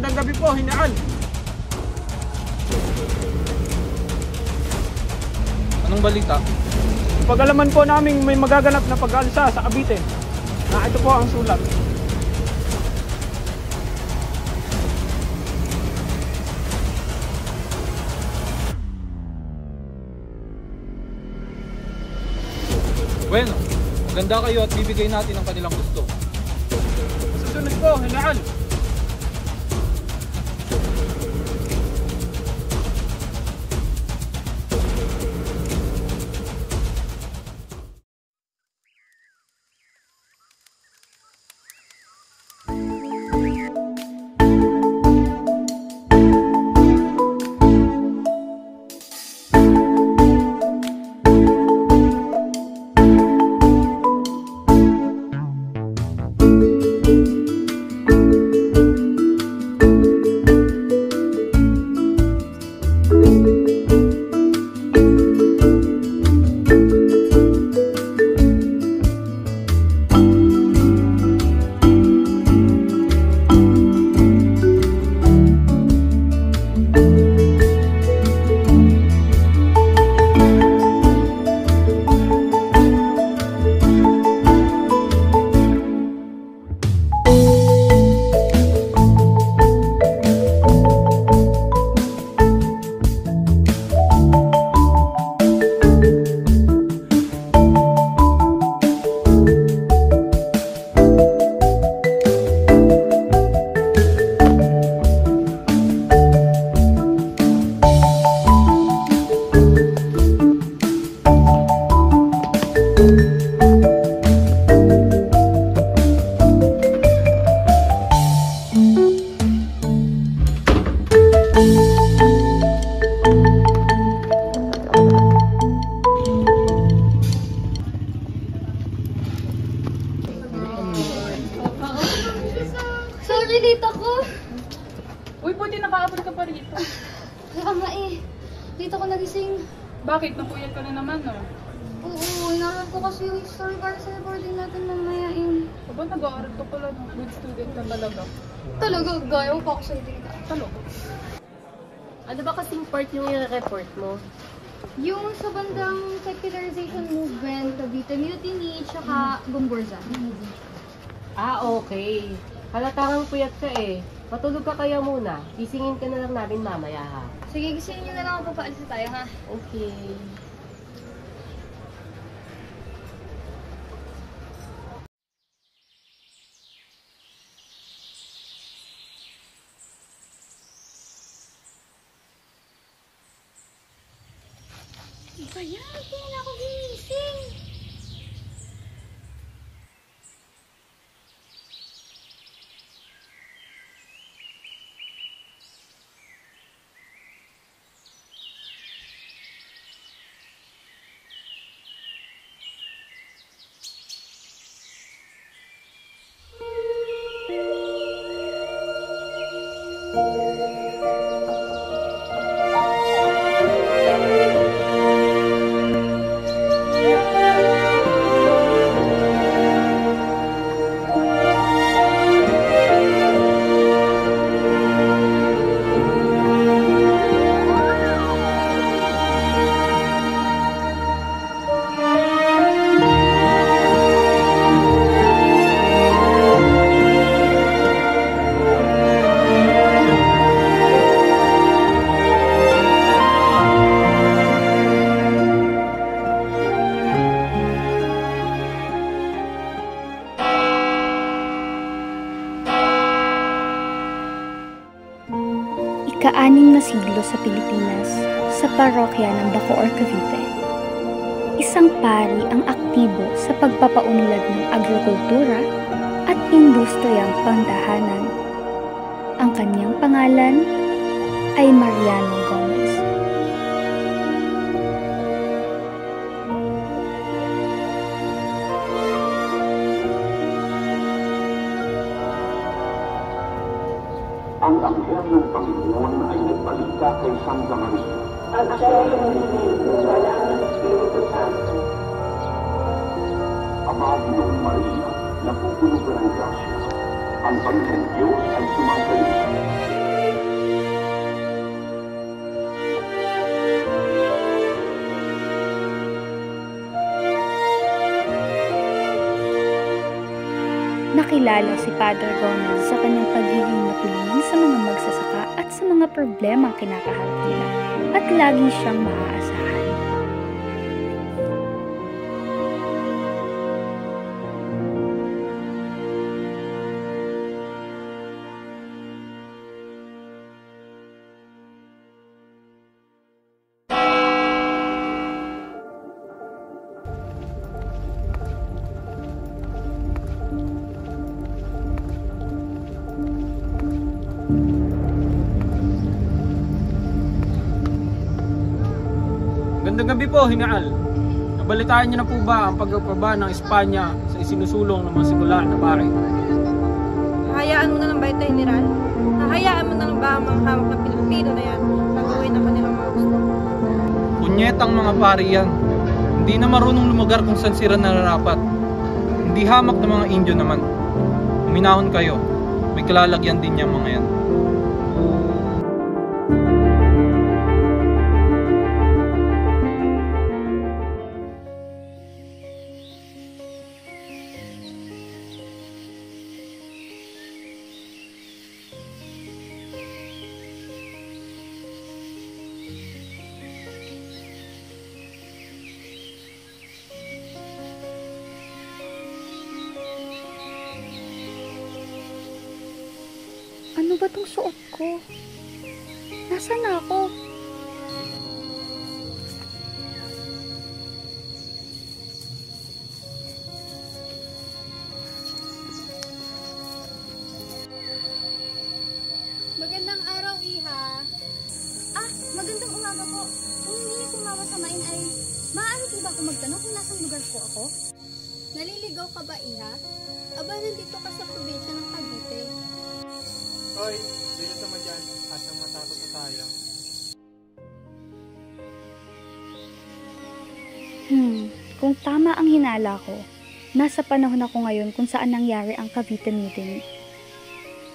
Magandang gabi po, Hinaan. Anong balita? Pag-alaman po namin may magaganap na pag-aalsa sa Cavite. Na ito po ang sulat. Bueno, maganda kayo at bibigay natin ang kanilang gusto. Susunod po, Hinaan. Sorry, late ako. Uy, buti nakaabot ka pa rito. Kaya nga eh. Late ako nagising. Bakit? Napuyat ka na naman, no? Oo, inaral ko kasi yung story para sa recording natin mamaya eh. Aba, nag-aaral ka pala, no? Good student ka talaga. Talaga, gaya ko pa ako sa data. Talaga. Ano ba kasing part yung i-report mo? Yung sa bandang secularization movement, Cavite Mutiny, tsaka Gomborza. Ah, okay. Halatang puyat ka eh. Matulog ka kaya muna. Gisingin ka na lang namin mamaya ha. Sige, gisingin nyo na lang ako, papaalis na tayo ha. Okay. Kaya, hindi na ako ginising. Ika-6 na siglo sa Pilipinas, sa parokya ng Bacoor, Cavite. Isang pari ang aktibo sa pagpapaunlad ng agrikultura at industriyang pangdahanan. Ang kanyang pangalan ay Mariano Gomez. Ang anghel ng Panginoon ay nagbalita kay Santa Maria. At siya ay umiibig wala ng Espiritu Santo. Amado ng Maria, napupuno ka ng grasya. Ang Panginoong Diyos ay sumasalita. kilala si Padre Ronald sa kanyang pagiging matulungin sa mga magsasaka at sa mga problemang kinakaharap nila at lagi siyang maaasahan. Magandang gabi po, Hinaal. Nabalitaan niyo na po ba ang pagpapaba ng Espanya sa isinusulong ng mga sigula na pare? Hayaan mo na lang ba ito, General? Hayaan mo na lang ba ang mga hawak na Pilipino na yan magawin ang kanilang mga gusto? Punyetang mga pari yan. Hindi na marunong lumagar kung saan sila nararapat. Hindi hamak ng mga Indio naman. Uminahon kayo. May kalalagyan din yung mga yan. Ano ba tong suot ko? Nasaan na ako? Magandang araw, Iha. Magandang umaga po. Kung hindi niyo po mamasamain ay, maaari po ba ako magtanong kung nasang lugar po ako? Naliligaw ka ba, Iha? Aba, nandito ka sa probinsya ng Cavite. Hoy, dito naman dyan. Asang matapos na tayo. Kung tama ang hinala ko, nasa panahon ako ngayon kung saan nangyari ang Cavite Mutiny.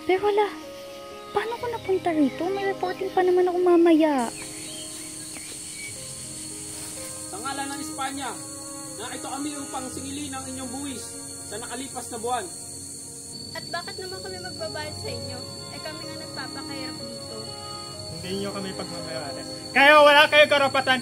Pero wala, paano ko napunta rito? May reporting pa naman ako mamaya. Sa ngalan ng Espanya, na ito kami upang singilin ang inyong buwis sa nakalipas na buwan. At bakit naman kami magbabayad sa inyo? Kami nga nagpapakahirap dito. Hindi nyo kami pagmamayari. Kaya wala kayo karapatan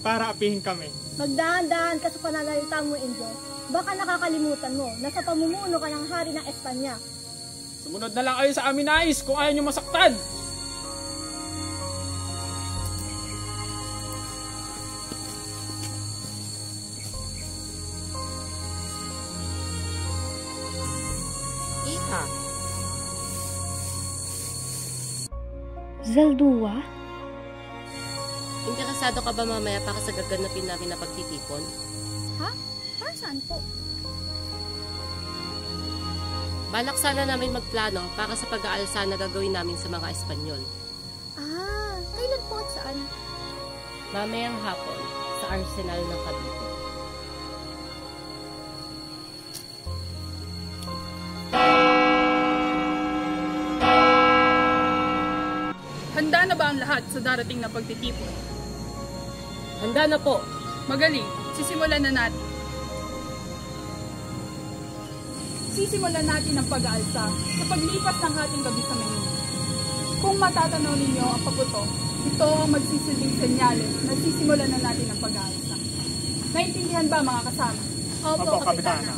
para apihin kami. Magdahan-dahan ka sa pananalita mo, Indio. Baka nakakalimutan mo na sa pamumuno ka ng hari ng Espanya. Sumunod na lang kayo sa amin, nais, kung ayaw nyo masaktan. Iha, Zaldua? interesado ka ba mamaya para sa gaganapin namin na pagtitipon? Ha? Para saan po? Balak sana namin magplano para sa pag-aalsa na gagawin namin sa mga Espanyol. Kailan po at saan? Mamayang hapon sa arsenal ng Cavite. Handa na ba ang lahat sa darating na pagtitipon? Handa na po. Magaling, sisimulan na natin. Sisimulan natin ang pag-aalsa sa paglipas ng ating gabi sa Manila. Kung matatanaw ninyo ang paputo, ito ang magsisilbing senyales na sisimulan na natin ang pag-aalsa. Naintindihan ba mga kasama? Opo, Kapitana.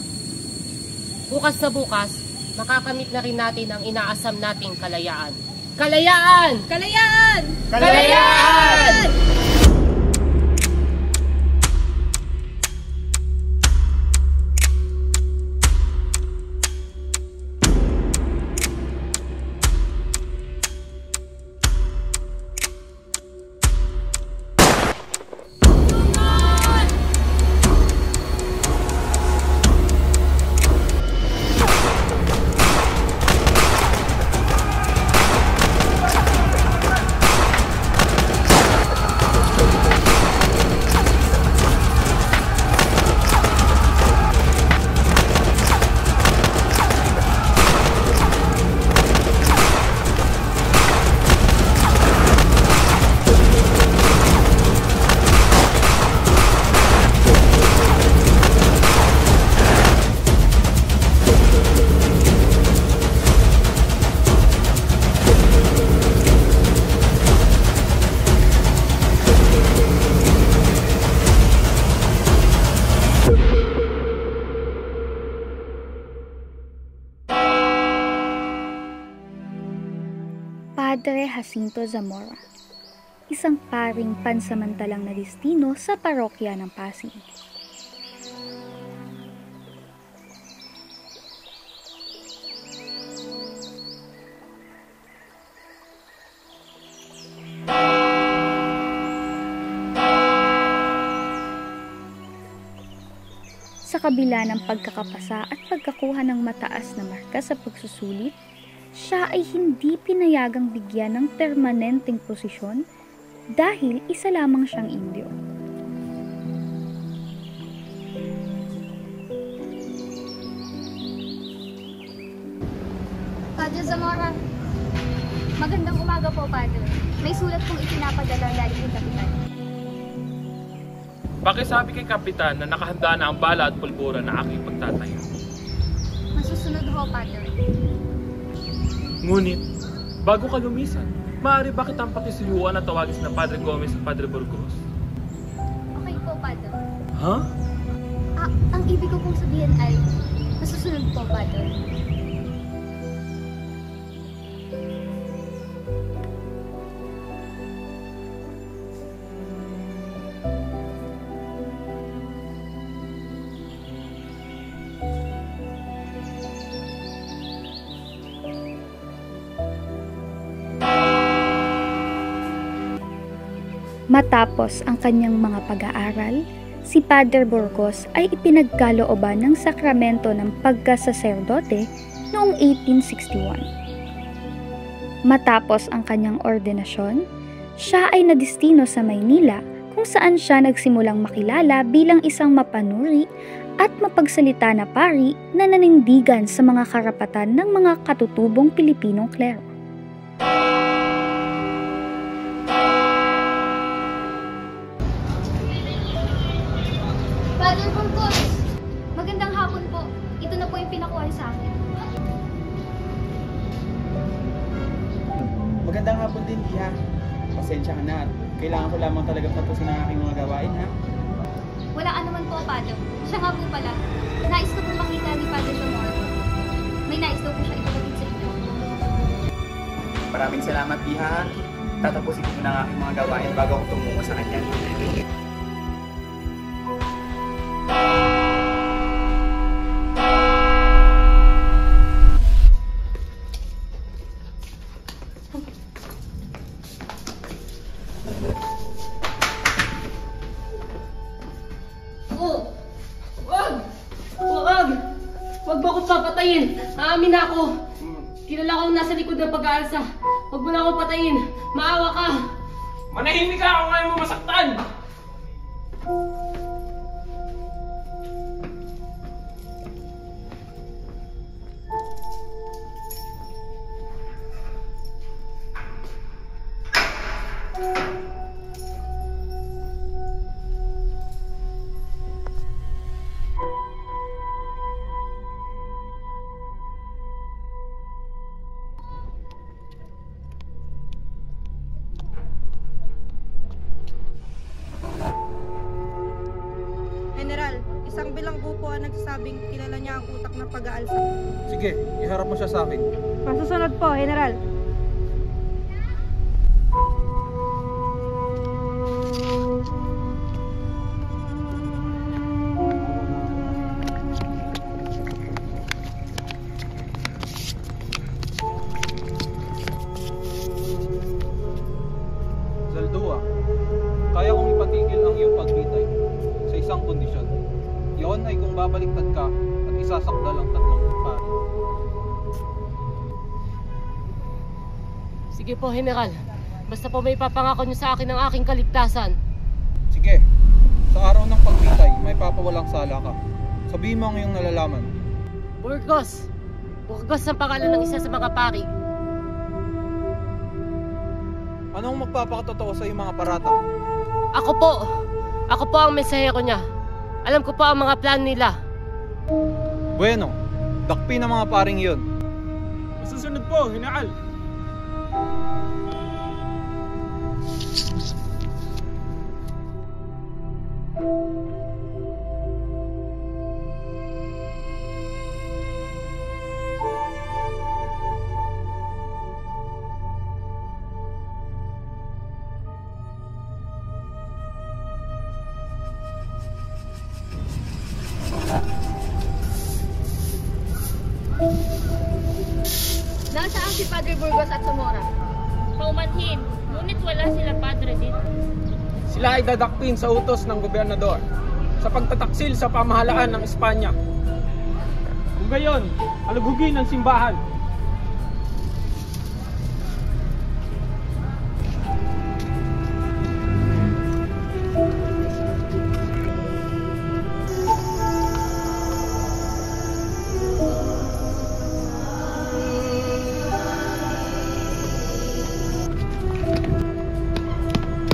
Bukas na bukas, makakamit na rin natin ang inaasam nating kalayaan. Kalayaan! Kalayaan! Kalayaan! Padre Jacinto Zamora, isang paring pansamantalang na destino sa parokya ng Pasig. Sa kabila ng pagkakapasa at pagkakuha ng mataas na marka sa pagsusulit, siya ay hindi pinayagang bigyan ng permanenteng posisyon dahil isa lamang siyang Indio. Padre Zamora, magandang umaga po, Padre. May sulat pong ipinapadala galing ng kapitan. Pakisabi kay Kapitan na nakahanda na ang bala at pulbura na aking pagtatayo. Masusunod ho, Padre. Ngunit, bago ka lumisan, maaari ba kitang pakisuyuan at tawagin na Padre Gomez at Padre Burgos? Okay po, Padre. Ha? Ang ibig ko pong sabihin ay, masusunod po, Padre. Matapos ang kanyang mga pag-aaral, si Padre Burgos ay ipinagkalooban ng sakramento ng pagkasaserdote noong 1861. Matapos ang kanyang ordinasyon, siya ay nadestino sa Maynila kung saan siya nagsimulang makilala bilang isang mapanuri at mapagsalita na pari na nanindigan sa mga karapatan ng mga katutubong Pilipinong klero. Padre Burgos, magandang hapon po. Ito na po yung pinakuha sa akin. Magandang hapon din, Iha. Pasensya ka na. Kailangan ko lamang talaga tapusin ang aking mga gawain, ha? Wala ka naman po, Padre. Siya nga po pala. Nais ko po makita ni Padre Zamora. May nais daw po siya ipagod sa inyo. Maraming salamat, Iha. Tatapusin ko na ang aking mga gawain bago ako tumungo sa kanya. Huwag mo akong papatayin. Aamin na ako. Kilala ko ang nasa likod ng pag-aalsa. Huwag mo na akong patayin. Maawa ka. Manahimik ka kung ayaw mo masaktan! General, isang bilanggo po ang nagsasabing kilala niya ang utak ng pag-aalsa. Sige, iharap mo siya sa akin. Masusunod po, General. Zaldua, kaya kong ipatigil ang iyong pagbitay sa isang kondisyon. Iyon ay kung babaliktad ka at isasakdal ang tatlong pari. Sige po, General. Basta po may papangako niyo sa akin ang aking kaligtasan. Sige, sa araw ng pagbitay, may papawalang sala ka. Sabihin mo ang iyong nalalaman. Burgos! Burgos ang pangalan ng isa sa mga pari. Anong magpapakatotoo sa iyong mga paratang? Ako po! Ako po ang mensahero niya. Alam ko po ang mga plan nila. Bueno, dakpin ang mga paring iyon. Masusunod po, General! si Padre Burgos at Zamora? Paumanhin, ngunit wala sila padre dito. Sila ay dadakpin sa utos ng gobernador sa pagtataksil sa pamahalaan ng Espanya. Kung gayon, alugugin ang simbahan.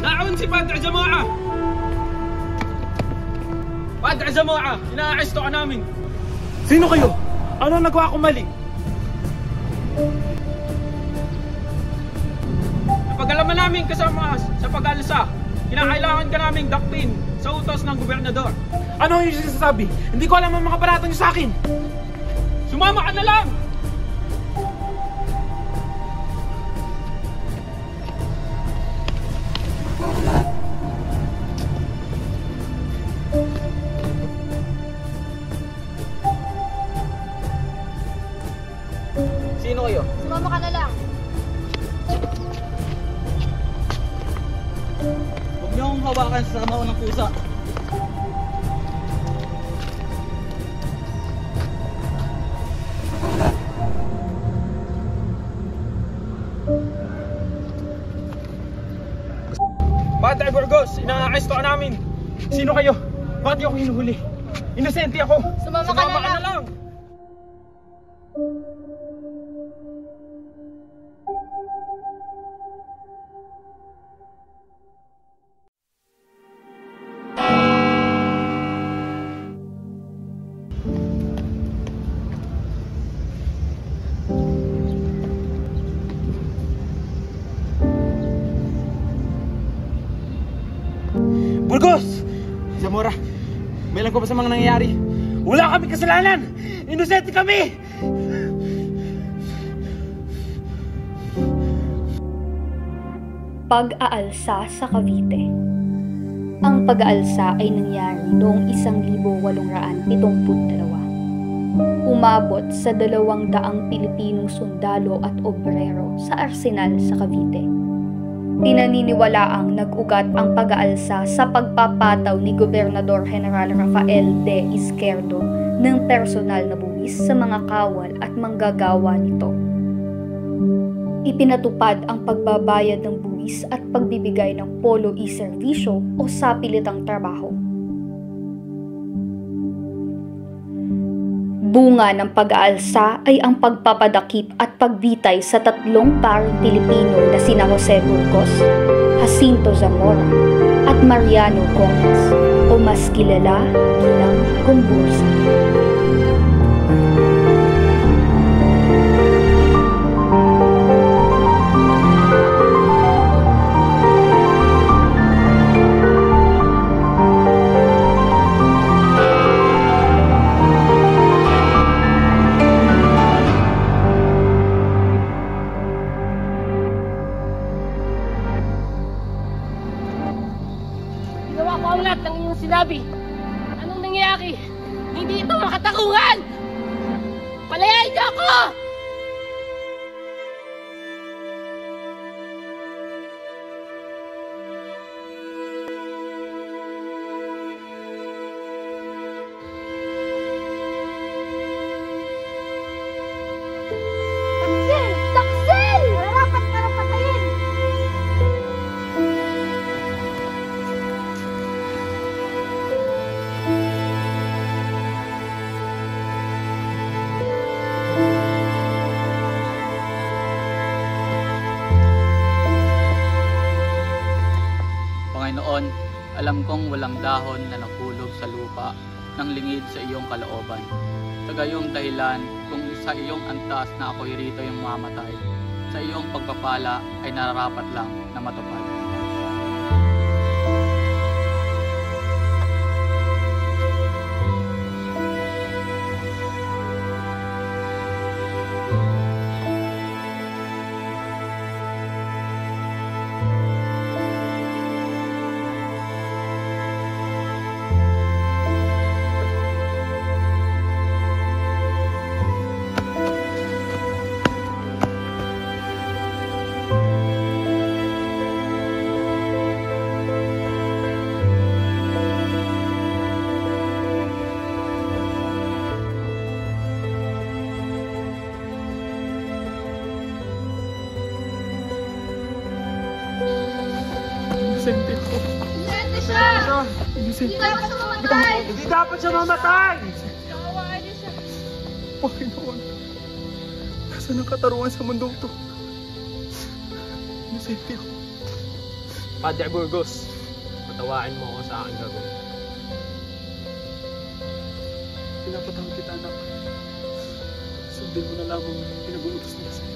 Naon si Padre Zamoa! Padre Zamoa, inaaresto ka namin. Sino kayo? Ano nagawa ko mali? Napag-alaman namin kasama sa pag-alsa, kinakailangan ka naming dakpin sa utos ng gobernador. Ano yung sinasabi? Hindi ko alam ang mga paratang niyo sa akin. Sumama ka na lang! Sino kayo? Sumama ka na lang. Huwag niyo akong hawakan sa maon ng pusa. Padre Burgos, inaaresto ka namin. Sino kayo? Bakit niyo ako hinuhuli? Inosente ako. Sumama ka na lang. Burgos! Zamora, may alam ko ba sa mga nangyayari? Wala kami kasalanan! Inosente kami! Pag-aalsa sa Cavite. Ang pag-aalsa ay nangyari noong 1872. Umabot sa 200 Pilipinong sundalo at obrero sa arsenal sa Cavite. Pinaniniwalaang nag-ugat ang pag-aalsa sa pagpapataw ni Gobernador General Rafael D. Izquierdo ng personal na buwis sa mga kawal at manggagawa nito. Ipinatupad ang pagbabayad ng buwis at pagbibigay ng polo i-serbisyo o sapilitang trabaho. Bunga ng pag-aalsa ay ang pagpapadakip at pagbitay sa 3 paring Pilipino na sina Jose Burgos, Jacinto Zamora at Mariano Gomez o mas kilala bilang Gomburza. Ginawa ko ang lahat ng iyong sinabi. Anong nangyayari? Hindi ito makatakuhan! Palayain niyo ako! Taksil! Taksil! Nararapat ka na patayin! Panginoon, alam kong walang dahon na nakulog sa lupa ng lingid sa iyong kalooban. Sa gayong dahilan, kung sa iyong antas na ako'y rito yung mamatay, sa iyong pagpapala ay nararapat lang na matupad. siya! Hindi dapat siya mamatay! Hindi dapat siya mamatay! Kawawa niyo siya. Panginoon, nasaan ang katarungan sa mundong to? Inosente ko. Padre Burgos, patawain mo ako sa aking gagawin. Pinapatawag kita, anak. Sundin mo na lamang ang pinag-uutos nila sa'yo.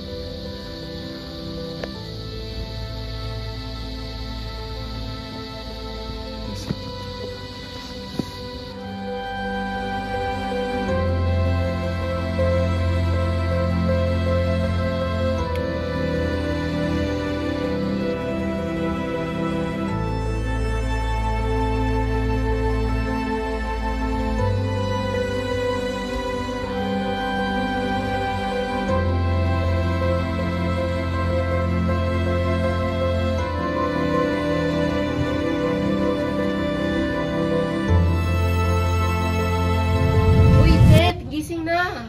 Gising na!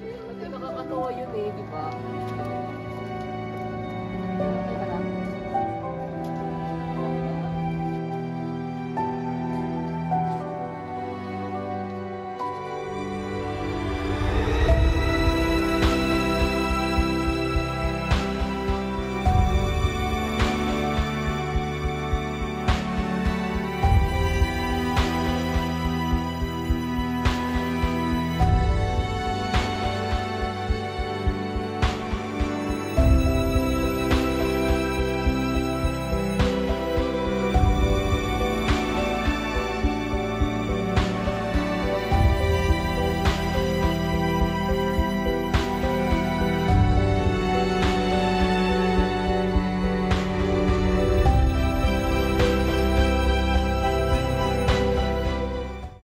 Hindi nakakatawa yun eh, di ba?